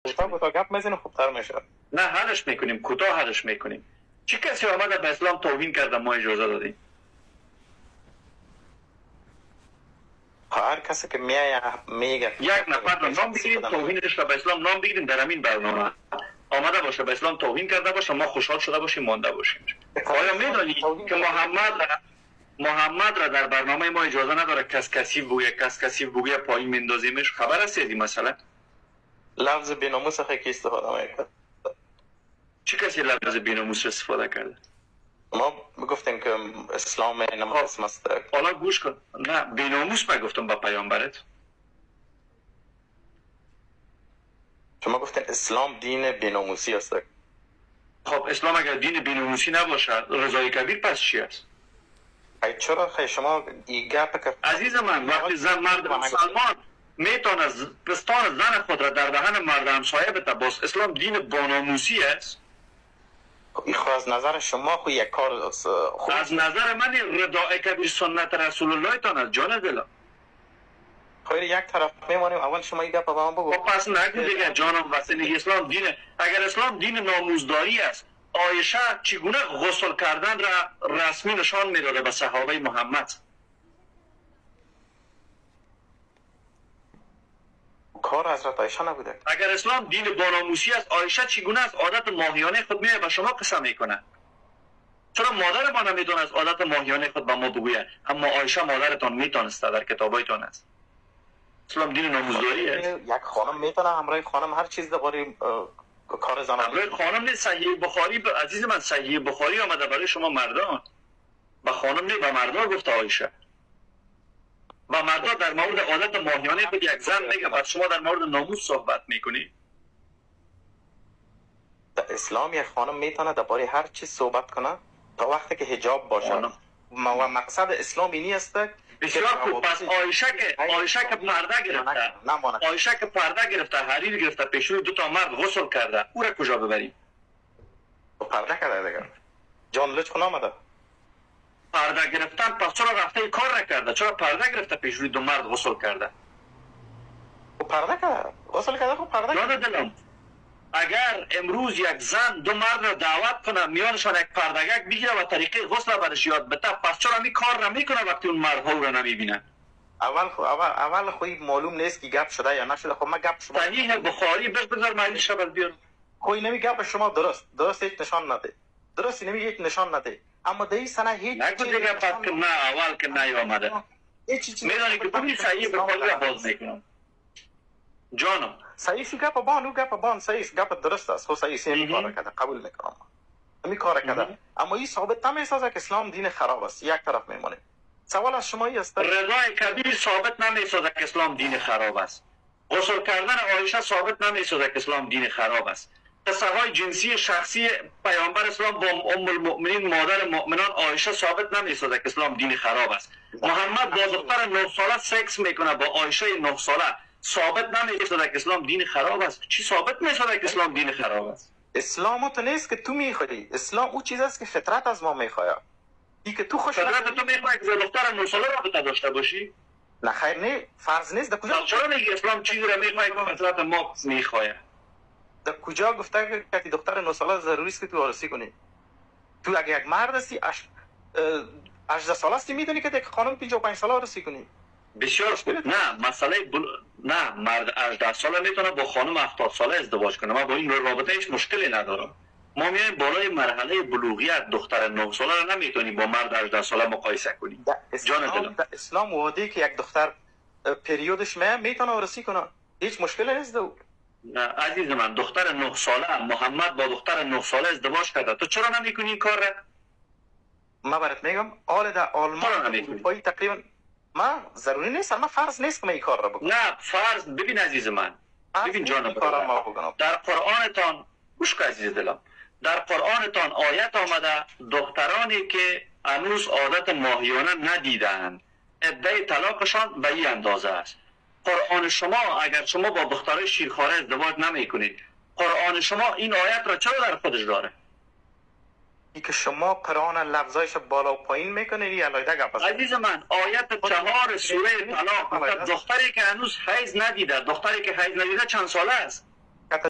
کوتاه گپ میزنیم خوبتر میشه. نه حلش میکنیم، کوتاه حلش میکنیم. چه کسی آمده به اسلام توهین کرده ما اجازه دادیم؟ هر کسی که میگه یک نفر را نام بگیریم توهینش را به اسلام نام بگیریم در همین برنامه آمده باشه به اسلام توهین کرده باشه ما خوشحال شده باشیم مانده باشیم. آیا میدانی که محمد را در برنامه ما اجازه نداره کسی بوگه پایین میندازیمش؟ خبر هستی مثلا لفظ بیناموس که استفاده میکنه؟ چه کسی لفظ بیناموس استفاده کرده؟ ما گفتیم که اسلام ناموس است. حالا گوش کن. نه بیناموس گفتم با پیامبرت. شما گفتین اسلام دین بیناموسی است. خب اسلام اگر دین بیناموسی نباشه رضای کبیر پس چی است؟ چرا شما این گپ که عزیز من وقتی مرد مسلمان میتونه پستان زن خود را در دهن مرد همسایه بده باز اسلام دین باناموسی است؟ این خو از نظر شما خو یک کار از نظر من رداء کبیر سنت رسول الله تان از جان دلم. خیر یک طرف میمانیم اول شما این گپ به من بگو. پس نگو دیگه جانم واسه اسلام دین اگر اسلام دین ناموزداری است عایشه چگونه غسل کردن را رسمی نشان میداده به صحابه محمد؟ کار حضرت عایشه نبوده. اگر اسلام دین باناموسی است عایشه چگونه از عادت ماهیانه خود میه به شما قسم میکنه؟ چرا مادر ما نمیدونه از عادت ماهیانه خود به ما بگوید اما عایشه مادرتان میتونسته در کتابایتان است؟ اسلام دین ناموزداری است. یک خانم میتونه همراه خانم هر چیز درباره کار زنان همراه خانم نیست. صحیح بخاری عزیز من صحیح بخاری آمده برای شما مردان به خانم نه به مردا گفته عایشه. با مردا در مورد عادت ماهیانه خود یک زن میگه بعد شما در مورد ناموس صحبت میکنی؟ در اسلام یک خانم میتونه درباره هر چیز صحبت کنه تا وقتی که حجاب باشه. و مقصد اسلام اینی است. بسیار خوب. پس عایشه که پرده گرفته عایشه که پرده گرفته حریر گرفته پیشوی دو تا مرد غسل کرده او را کجا ببریم؟ پرده کرده دیگه جان لچ خون آمده پرده گرفتن پس چرا رفته کار نکرده؟ چرا پرده گرفته پیشوی دو مرد غسل کرده؟ پرده کرده غسل کرده خب پرده کرده. دلم اگر امروز یک زن دو مرد را دعوت کنه میانشان یک پردگک بگیره و طریقه غسل برش یاد بده پس چرا می کار نمیکنه وقتی اون مردها رو نمیبینه؟ اول خوی معلوم نیست که گپ شده یا نشده. خب ما گپ شما صحیح بخاری بذار معنی شبل بیار. خوی نمی گپ شما درست هیچ نشان نده. درست نمی هیچ نشان نده. اما در این سنه هیچ نگو دیگه پس که نه اول که نه آمده میدانی که کمی صحیح بخاری را باز میکنم جانم. صحیح گپ بان صحیح گپ درست است. خب صحیح سی کار کرده قبول میکنم می کار کرده اما این ثابت نمیسازه که اسلام دین خراب است. یک طرف میمونه. سوال از شما است رضای کبیر ثابت نمیسازه که اسلام دین خراب است. غسل کردن عایشه ثابت نمیسازه که اسلام دین خراب است. قصه‌های جنسی شخصی پیامبر اسلام با ام المؤمنین مادر مؤمنان عایشه ثابت نمیسازه که اسلام دین خراب است. محمد با دختر 9 ساله سکس میکنه با عایشه 9 ساله ثابت نمیسازه که اسلام دین خراب است. چی ثابت میسازه که اسلام دین خراب است؟ اسلام تو نیست که تو میخوای. اسلام او چیز است که فطرت از ما میخواد. این که تو خوش فطرت تو میخوای که دختر 9 ساله رابطه داشته باشی؟ نه خیر نه فرض نیست. در کجا چرا میگی اسلام چیزی را میخواد که فطرت ما میخواد؟ در کجا گفته که دختر 9 ساله ضروری است که تو عروسی کنی؟ تو اگه یک مرد هستی 18 ساله هستی میدونی که یک خانم 55 ساله عروسی کنی؟ بسیار خوب. نه مسئله نه مرد 18 ساله میتونه با خانم 70 ساله ازدواج کنه. من با این رابطه هیچ مشکلی ندارم. ما میایم بالای مرحله بلوغیت دختر 9 ساله رو نمیتونی با مرد 18 ساله مقایسه کنی. جان دلم در اسلام وعده که یک دختر پریودش میتونه عروسی کنه هیچ مشکلی نیست. نه عزیز من دختر 9 ساله محمد با دختر 9 ساله ازدواج کرده تو چرا نمیکنی این کار را؟ ما برات میگم آل در آلمان پای تقریبا ما ضروری نیست ما فرض نیست که من این کار را بکنم. نه فرض ببین عزیز من ببین جانم در قرآنتان گوش کن عزیز دلم در قرآنتان آیت آمده دخترانی که هنوز عادت ماهیانه ندیدند عده طلاقشان به این اندازه است. قرآن شما اگر شما با دخترای شیرخواره ازدواج نمیکنید قرآن شما این آیت را چرا در خودش داره؟ ای که شما قرآن لفظایش بالا و پایین میکنید یا علیده گپ است. عزیز من آیت 4 سوره طلاق دختری که هنوز حیض ندیده چند ساله است؟